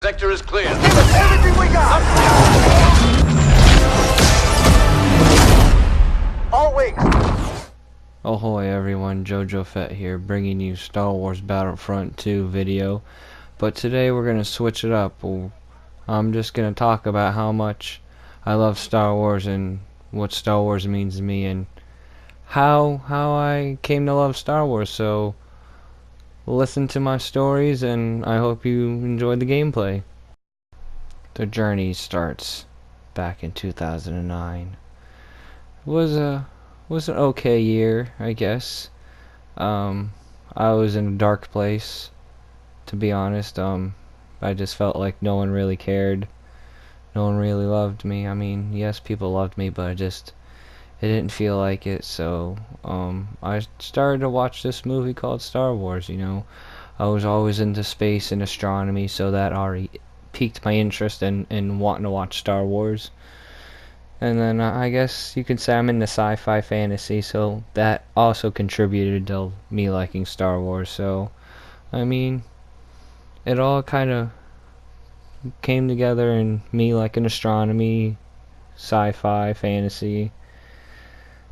sector is clear. Give us everything we got! All wings! Ahoy everyone, Jojo Fett here, bringing you Star Wars Battlefront 2 video. But today we're gonna switch it up. I'm just gonna talk about how much I love Star Wars and what Star Wars means to me and how I came to love Star Wars. So listen to my stories and I hope you enjoyed the gameplay. The journey starts back in 2009. It was an okay year, I guess. I was in a dark place, to be honest. I just felt like no one really cared. No one really loved me. I mean, yes, people loved me, but it didn't feel like it. So, I started to watch this movie called Star Wars, you know. I was always into space and astronomy, so that already piqued my interest in wanting to watch Star Wars. And then I guess you could say I'm into sci-fi fantasy, so that also contributed to me liking Star Wars. So, I mean, it all kind of came together in me liking astronomy, sci-fi, fantasy.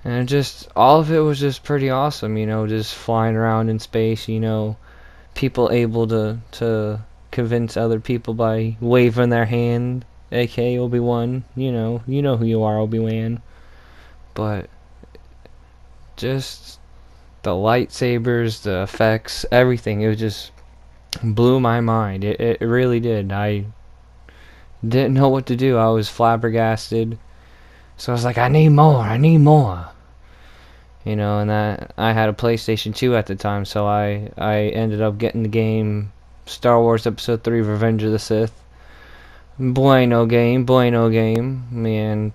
And all of it was just pretty awesome, you know, just flying around in space, you know, people able to convince other people by waving their hand. A.K.A. Obi-Wan, you know who you are, Obi-Wan. But just the lightsabers, the effects, everything, it just blew my mind. It really did. I didn't know what to do. I was flabbergasted. So I was like, I need more. You know, and that I had a PlayStation 2 at the time, so I ended up getting the game Star Wars Episode 3 Revenge of the Sith. Bueno game, man.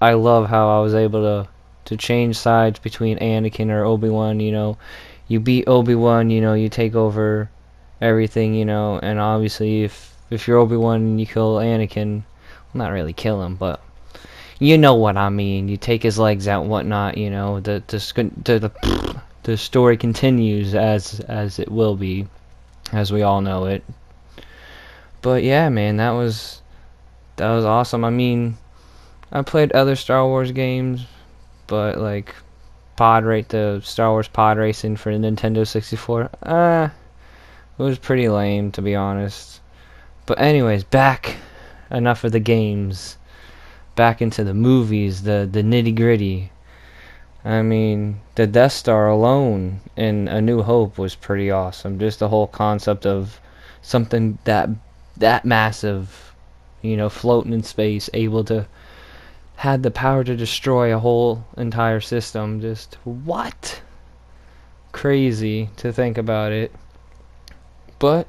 I love how I was able to change sides between Anakin or Obi-Wan. You know, you beat Obi-Wan, you know, you take over everything, you know, and obviously if you're Obi-Wan and you kill Anakin, well, not really kill him, but you know what I mean. You take his legs out and whatnot, you know. The story continues as it will be, as we all know it. But yeah, man, that was awesome. I mean, I played other Star Wars games, but like the Star Wars pod racing for the Nintendo 64, it was pretty lame, to be honest. But anyways, enough of the games, back into the movies, the nitty gritty. I mean, the Death Star alone in A New Hope was pretty awesome. Just the whole concept of something that massive, you know, floating in space, able to had the power to destroy a whole entire system. Just what? Crazy to think about it. But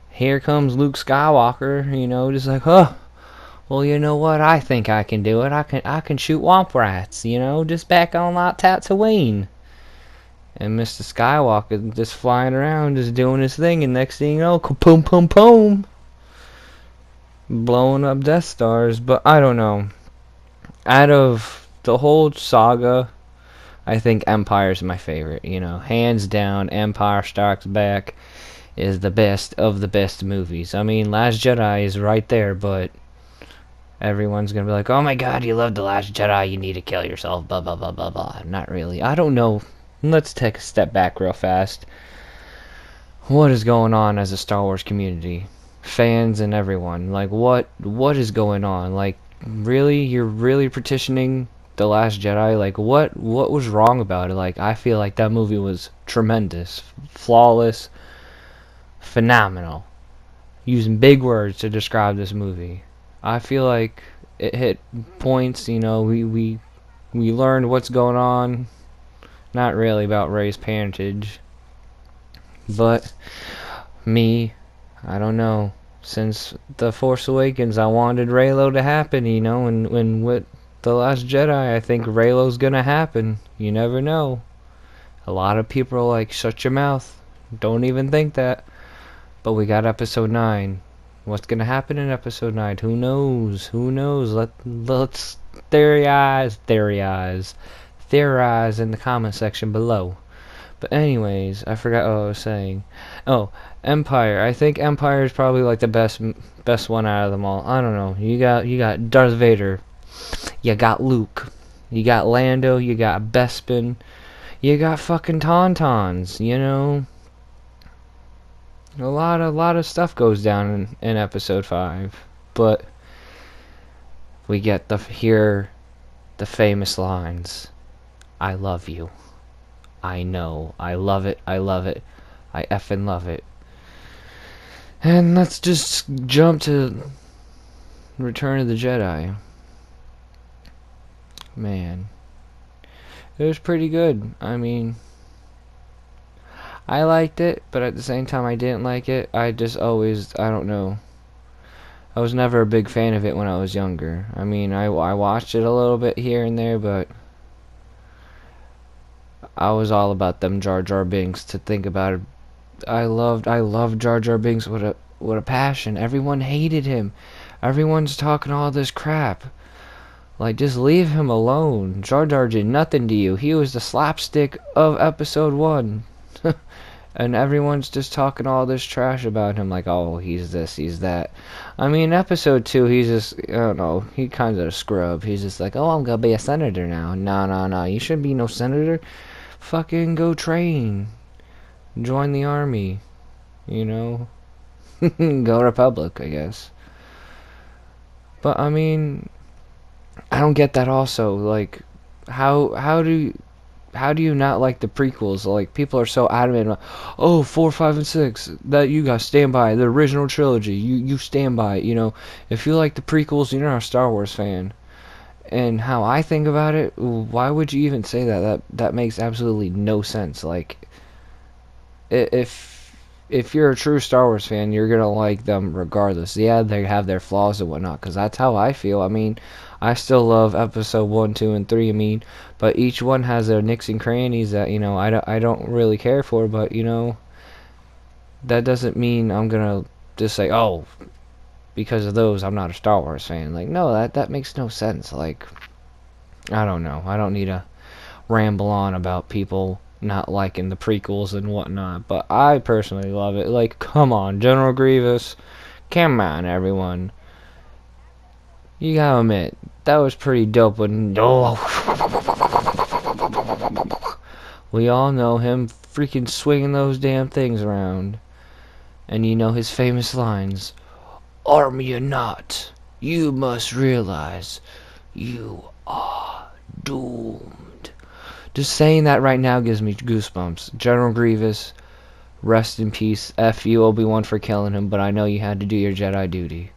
here comes Luke Skywalker, you know, just like, well, you know what? I think I can do it. I can shoot womp rats, you know, just back on like Tatooine. And Mr. Skywalker just flying around, just doing his thing, and next thing you know, kapoom, poom, poom, blowing up Death Stars. But I don't know. Out of the whole saga, I think Empire's my favorite. You know, hands down, Empire Strikes Back is the best of the best movies. I mean, Last Jedi is right there, but everyone's gonna be like, oh my god, you love The Last Jedi, you need to kill yourself, blah, blah, blah, blah, blah. Not really. I don't know. Let's take a step back real fast. What is going on as a Star Wars community? Fans and everyone. Like, what is going on? Like, really? You're really petitioning The Last Jedi? Like, what was wrong about it? Like, I feel like that movie was tremendous, flawless, phenomenal. Using big words to describe this movie. I feel like it hit points, you know, we learned what's going on. Not really about Rey's parentage. But me, I don't know. Since The Force Awakens, I wanted Reylo to happen, you know, and with The Last Jedi, I think Reylo's gonna happen. You never know. A lot of people are like, shut your mouth. Don't even think that. But we got Episode 9. What's gonna happen in Episode 9? Who knows? Let's theorize in the comment section below. But anyways, I forgot what I was saying. Oh, Empire. I think Empire is probably like the best one out of them all. I don't know. You got Darth Vader. You got Luke. You got Lando. You got Bespin. You got fucking Tauntauns. You know, a lot of stuff goes down in episode 5, but we get to hear the famous lines. I love you. I know. I love it. I love it. I effing love it. And let's just jump to Return of the Jedi. Man. It was pretty good. I mean, I liked it, but at the same time I didn't like it. I don't know. I was never a big fan of it when I was younger. I mean, I watched it a little bit here and there, but I was all about them Jar Jar Binks. To think about it, I loved Jar Jar Binks with a passion. Everyone hated him. Everyone's talking all this crap. Like, just leave him alone. Jar Jar did nothing to you. He was the slapstick of episode 1. And everyone's just talking all this trash about him, like, oh, he's this, he's that. I mean, episode 2, he's just, I don't know, he kind of a scrub. He's just like, oh, I'm gonna be a senator now. No, you shouldn't be no senator. Fucking go train. Join the army. You know? Go Republic, I guess. But, I mean, I don't get that also. Like, how do you not like the prequels? Like, people are so adamant about, oh, 4, 5, and 6, that you guys stand by the original trilogy. You stand by it, you know. If you like the prequels, you're not a Star Wars fan. And how I think about it, why would you even say that? That makes absolutely no sense. Like, if you're a true Star Wars fan, you're gonna like them regardless. Yeah, they have their flaws and whatnot, because that's how I feel. I mean, I still love episode 1, 2, and 3. I mean, but each one has their nicks and crannies that, you know, I don't really care for. But, you know, that doesn't mean I'm gonna just say, oh, because of those, I'm not a Star Wars fan. Like, no, that makes no sense. Like, I don't know. I don't need to ramble on about people not liking the prequels and whatnot, but I personally love it. Like, come on, General Grievous. Come on, everyone. You gotta admit, that was pretty dope when... Oh. We all know him freaking swinging those damn things around. And you know his famous lines. Arm you not. You must realize you are doomed. Just saying that right now gives me goosebumps. General Grievous, rest in peace. F you, Obi-Wan, for killing him, but I know you had to do your Jedi duty.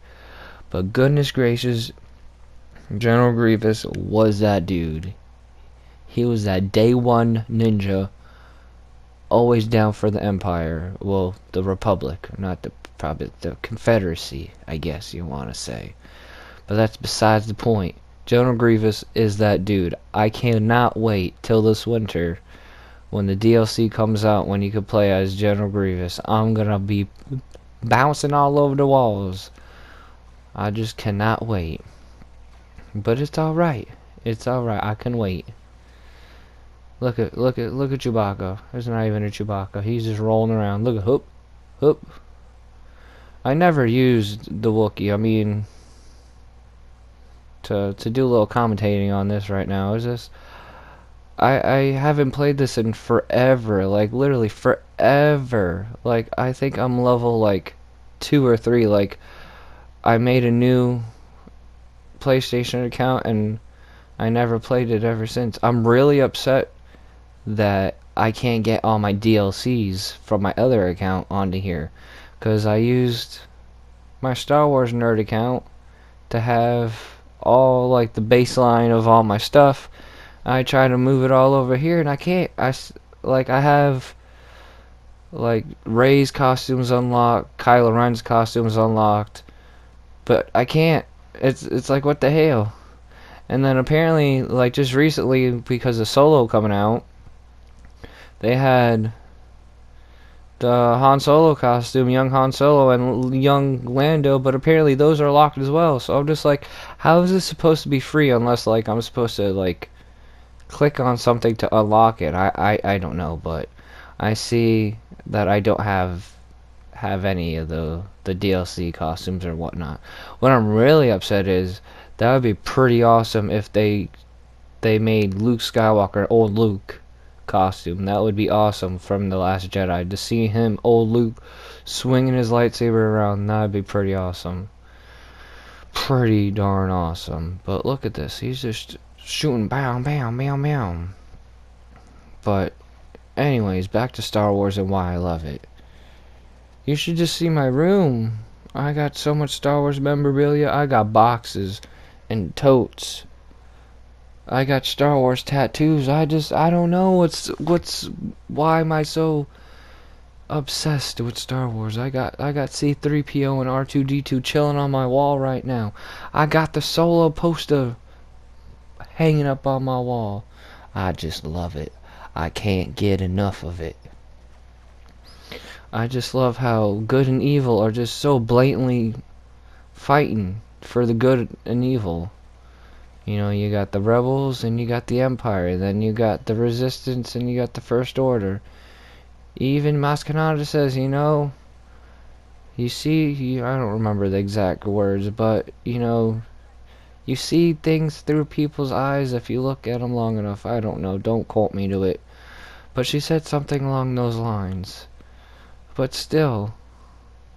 But goodness gracious, General Grievous was that dude. He was that day one ninja, always down for the Empire. Well, the Republic, not probably the Confederacy, I guess you want to say. But that's besides the point. General Grievous is that dude. I cannot wait till this winter when the DLC comes out, when you can play as General Grievous. I'm gonna be bouncing all over the walls. I just cannot wait. But it's alright. It's alright. I can wait. Look at Chewbacca. There's not even a Chewbacca. He's just rolling around. Look at hoop. Hoop. I never used the Wookiee. I mean, to do a little commentating on this right now is this. I haven't played this in forever. Like, literally forever. Like, I think I'm level like 2 or 3. Like, I made a new PlayStation account and I never played it ever since. I'm really upset that I can't get all my DLCs from my other account onto here, because I used my Star Wars nerd account to have all like the baseline of all my stuff. I try to move it all over here and I can't. I have like Rey's costumes unlocked, Kylo Ren's costumes unlocked, but I can't. It's like, what the hell? And then apparently, like, just recently, because of Solo coming out, they had the Han Solo costume, young Han Solo, and young Lando, but apparently those are locked as well. So I'm just like, how is this supposed to be free unless, like, I'm supposed to, like, click on something to unlock it? I don't know, but I see that I don't have any of the DLC costumes or whatnot. What I'm really upset is that would be pretty awesome if they made Luke Skywalker old Luke costume. That would be awesome from The Last Jedi. To see him, old Luke, swinging his lightsaber around, that would be pretty awesome. Pretty darn awesome. But look at this. He's just shooting bam, bam, bam, bam. But anyways, back to Star Wars and why I love it. You should just see my room. I got so much Star Wars memorabilia. I got boxes and totes. I got Star Wars tattoos. I don't know why am I so obsessed with Star Wars. I got C3PO and R2D2 chilling on my wall right now. I got the Solo poster hanging up on my wall. I just love it. I can't get enough of it. I just love how good and evil are just so blatantly fighting for the good and evil. You know, you got the rebels and you got the Empire, then you got the Resistance and you got the First Order. Even Maskanada says, you know, you see, I don't remember the exact words, but, you know, you see things through people's eyes if you look at them long enough. I don't know, don't quote me to it. But she said something along those lines. But still,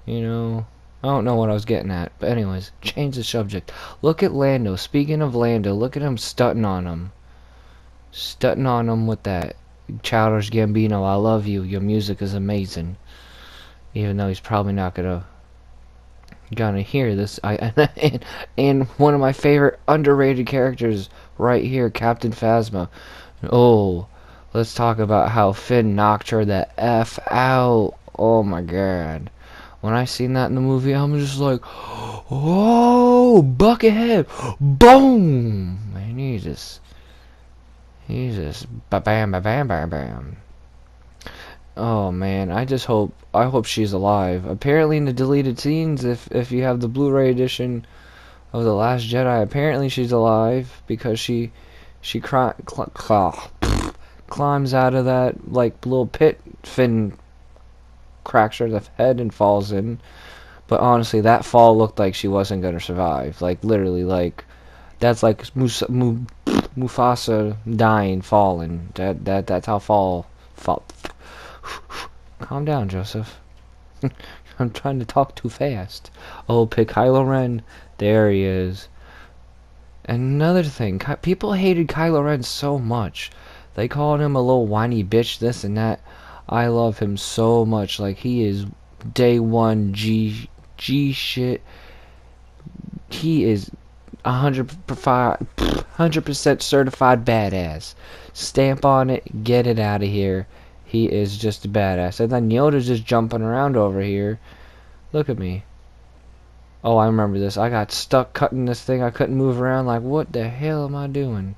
you know, I don't know what I was getting at. But anyways, change the subject. Look at Lando. Speaking of Lando, look at him stunting on him. Stunting on him with that. Childish Gambino, I love you. Your music is amazing. Even though he's probably not gonna hear this. And one of my favorite underrated characters right here, Captain Phasma. Oh, let's talk about how Finn knocked her the F out. Oh my god. When I seen that in the movie, I'm just like, oh, Buckethead, boom, man, he's just bam, bam, bam, bam, bam. Oh man, I hope she's alive. Apparently in the deleted scenes, if you have the Blu-ray edition of The Last Jedi, apparently she's alive because she climbs out of that like little pit. Finn cracks her the head and falls in. But honestly, that fall looked like she wasn't gonna survive. Like literally, like that's like Mufasa dying, falling. That's how fall. Calm down, Joseph. I'm trying to talk too fast. Oh, pick Kylo Ren. There he is. Another thing, people hated Kylo Ren so much. They called him a little whiny bitch, this and that. I love him so much. Like, he is day one G shit. He is 100% certified badass. Stamp on it, get it out of here. He is just a badass. And then Yoda's just jumping around over here. Look at me. Oh, I remember this. I got stuck cutting this thing. I couldn't move around. Like, what the hell am I doing?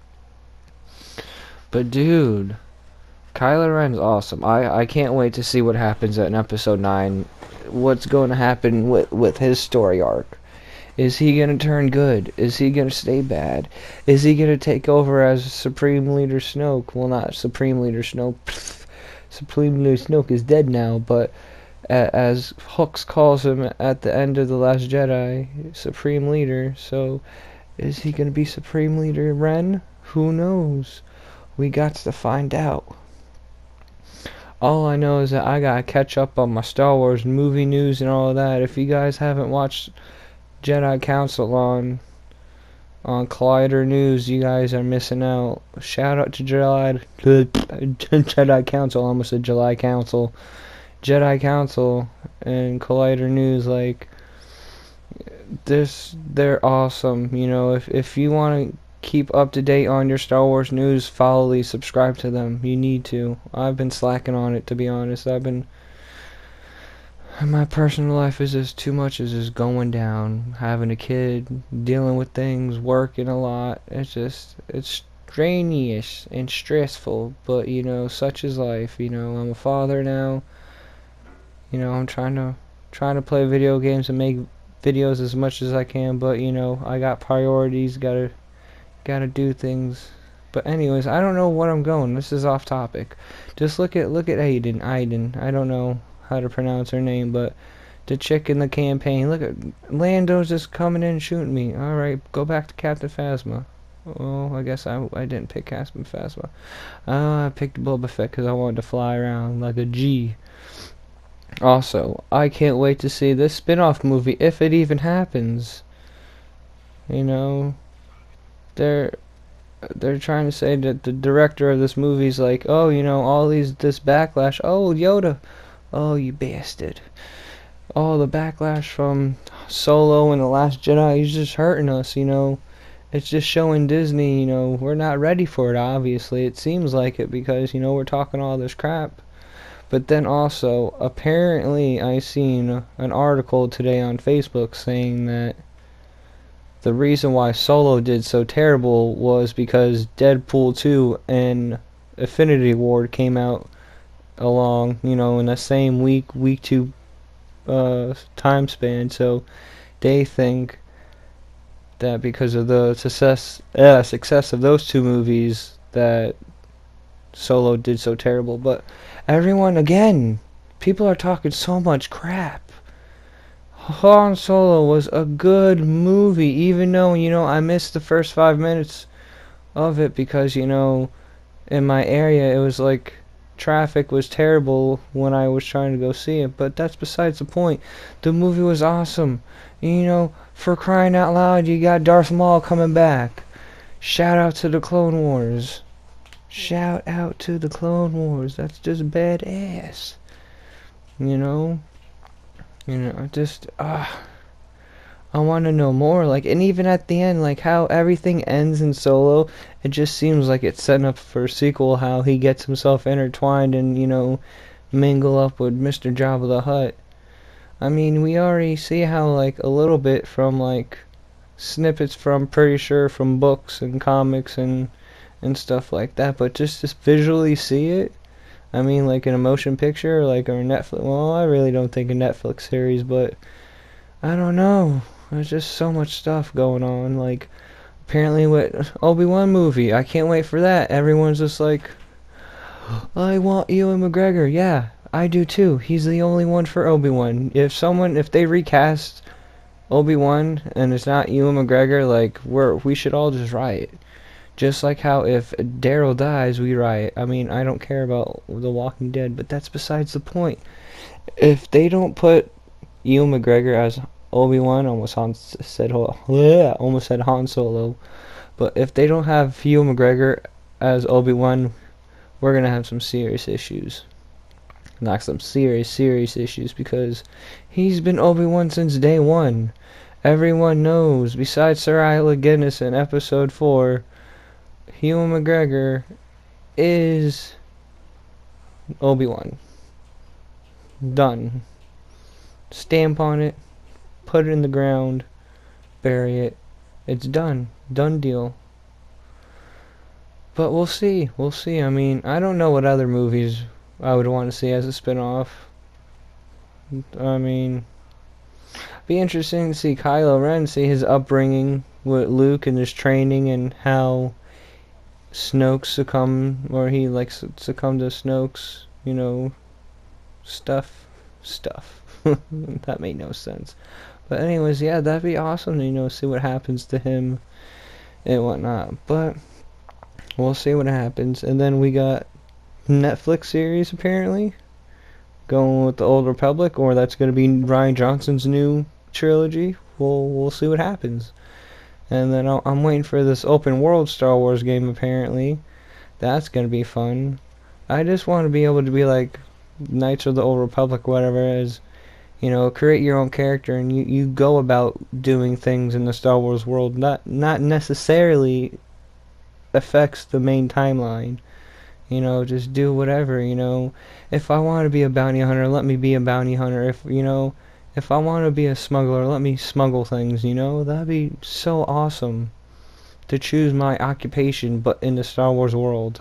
But dude, Kylo Ren's awesome. I can't wait to see what happens in episode 9. What's going to happen with his story arc. Is he going to turn good? Is he going to stay bad? Is he going to take over as Supreme Leader Snoke? Well, not Supreme Leader Snoke. Supreme Leader Snoke is dead now, but as Hux calls him at the end of The Last Jedi, Supreme Leader. So, is he going to be Supreme Leader Ren? Who knows? We got to find out. All I know is that I gotta catch up on my Star Wars movie news and all of that. If you guys haven't watched Jedi Council on Collider News, you guys are missing out. Shout out to Jedi Council. I almost said July Council. Jedi Council and Collider News, like this, they're awesome. You know, if you want to keep up to date on your Star Wars news, subscribe to them. You need to. I've been slacking on it, to be honest. My personal life is just too much is just going down. Having a kid, dealing with things, working a lot. It's strenuous and stressful, but you know, such is life. You know, I'm a father now. You know, I'm trying to play video games and make videos as much as I can, but you know, I got priorities, gotta do things, But anyways, I don't know what I'm going. This is off topic. Just look at Aiden. I don't know how to pronounce her name, but the chick in the campaign. Look at Lando's just coming in and shooting me. All right, go back to Captain Phasma. Oh, I guess I didn't pick Captain Phasma. I picked Boba Fett because I wanted to fly around like a G. Also, I can't wait to see this spin-off movie if it even happens. You know, they're trying to say that the director of this movie's like, oh, you know, this backlash. Oh, Yoda. Oh, you bastard. Oh, the backlash from Solo and The Last Jedi is just hurting us, you know. It's just showing Disney, you know, we're not ready for it, obviously. It seems like it because, you know, we're talking all this crap. But then also, apparently, I seen an article today on Facebook saying that the reason why Solo did so terrible was because Deadpool 2 and Infinity War came out along, you know, in the same week 2 time span. So they think that because of the success of those two movies that Solo did so terrible. But everyone, again, people are talking so much crap. Han Solo was a good movie, even though, you know, I missed the first 5 minutes of it because, you know, in my area it was like traffic was terrible when I was trying to go see it. But that's besides the point. The movie was awesome. You know, for crying out loud, you got Darth Maul coming back. Shout out to the Clone Wars. Shout out to the Clone Wars. That's just badass. You know, just I want to know more. Like, and even at the end, like how everything ends in Solo, it just seems like it's setting up for a sequel. How he gets himself intertwined and, you know, mingle up with Mr. Jabba the Hutt. I mean, we already see how, like, a little bit from, like, snippets from, pretty sure, from books and comics and stuff like that, but just to visually see it, I mean, like in a motion picture, like, or Netflix, well, I really don't think a Netflix series, but I don't know, there's just so much stuff going on, like, apparently with Obi-Wan movie, I can't wait for that. Everyone's just like, I want Ewan McGregor. Yeah, I do too. He's the only one for Obi-Wan. If they recast Obi-Wan and it's not Ewan McGregor, like, we should all just riot. Just like how if Daryl dies, we riot. I mean, I don't care about The Walking Dead, but that's besides the point. If they don't put Ewan McGregor as Obi-Wan, almost said Han Solo, but if they don't have Ewan McGregor as Obi-Wan, we're gonna have some serious issues. Like some serious issues, because he's been Obi-Wan since day one. Everyone knows, besides Sir Isla Guinness in episode 4, Ewan McGregor is Obi-Wan. Done. Stamp on it, put it in the ground, bury it. It's done. Done deal. But we'll see. I mean, I don't know what other movies I would want to see as a spin-off. I mean, be interesting to see Kylo Ren, see his upbringing with Luke and his training and how Snoke succumbed to Snoke's, you know, stuff. That made no sense. But anyways, yeah, that'd be awesome to, you know, see what happens to him and whatnot. But we'll see what happens. And then we got Netflix series apparently going with the Old Republic, or that's going to be Rian Johnson's new trilogy. We'll see what happens. And then I'm waiting for this open world Star Wars game apparently. That's going to be fun. I just want to be able to be like Knights of the Old Republic, whatever it is. You know, create your own character and you go about doing things in the Star Wars world. Not necessarily affects the main timeline. You know, just do whatever, you know. If I want to be a bounty hunter, let me be a bounty hunter. If I want to be a smuggler, let me smuggle things, you know. That'd be so awesome to choose my occupation, but in the Star Wars world.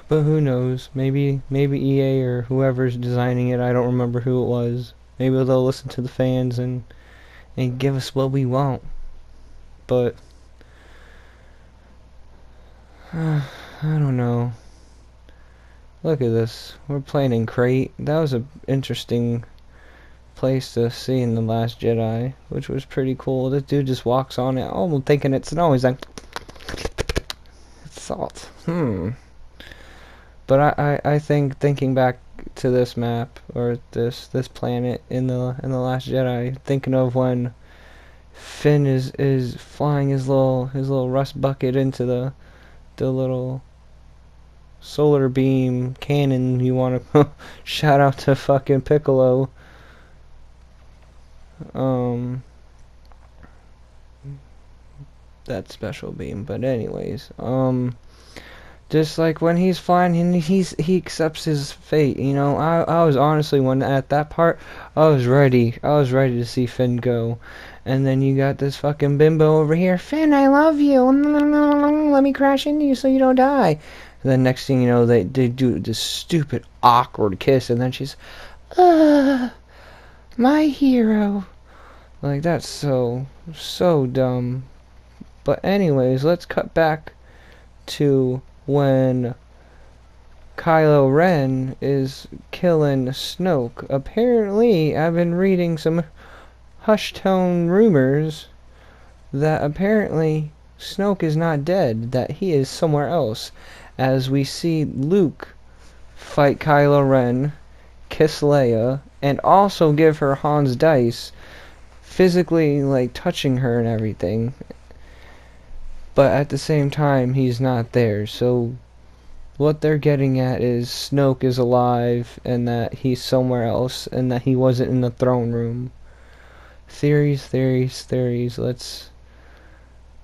But who knows? Maybe EA or whoever's designing it, I don't remember who it was. Maybe they'll listen to the fans and give us what we want. But I don't know. Look at this. We're playing in Crate. That was a interesting place to see in The Last Jedi, which was pretty cool. This dude just walks on it, almost thinking it's snow. He's like, it's salt. But I think thinking back to this map or this planet in the Last Jedi, thinking of when Finn is flying his little rust bucket into the little solar beam cannon. You want to shout out to fucking Piccolo. That special beam. But anyways, just like when he's flying and he accepts his fate. You know, I was honestly, when at that part, I was ready to see Finn go. And then you got this fucking bimbo over here. Finn, I love you. Let me crash into you so you don't die. And then next thing you know, they do this stupid awkward kiss, and then she's, my hero. Like, that's so dumb. But anyways, let's cut back to when Kylo Ren is killing Snoke. Apparently, I've been reading some hushed tone rumors that apparently Snoke is not dead, that he is somewhere else, as we see Luke fight Kylo Ren, kiss Leia, and also give her Han's dice, physically like touching her and everything. But at the same time, he's not there. So what they're getting at is Snoke is alive and that he's somewhere else and that he wasn't in the throne room. Theories. Let's...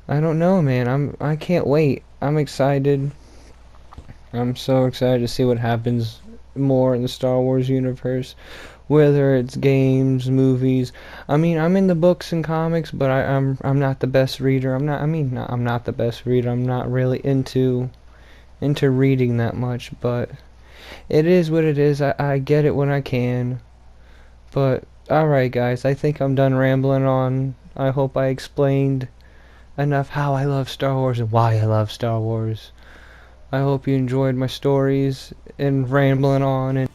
I don't know, man. I can't wait. I'm excited. I'm so excited to see what happens more in the Star Wars universe. Whether it's games, movies. I mean, I'm in the books and comics, but I'm not the best reader. I'm not the best reader. I'm not really into reading that much, but it is what it is. I get it when I can. But alright, guys, I think I'm done rambling on. I hope I explained enough how I love Star Wars and why I love Star Wars. I hope you enjoyed my stories and rambling on and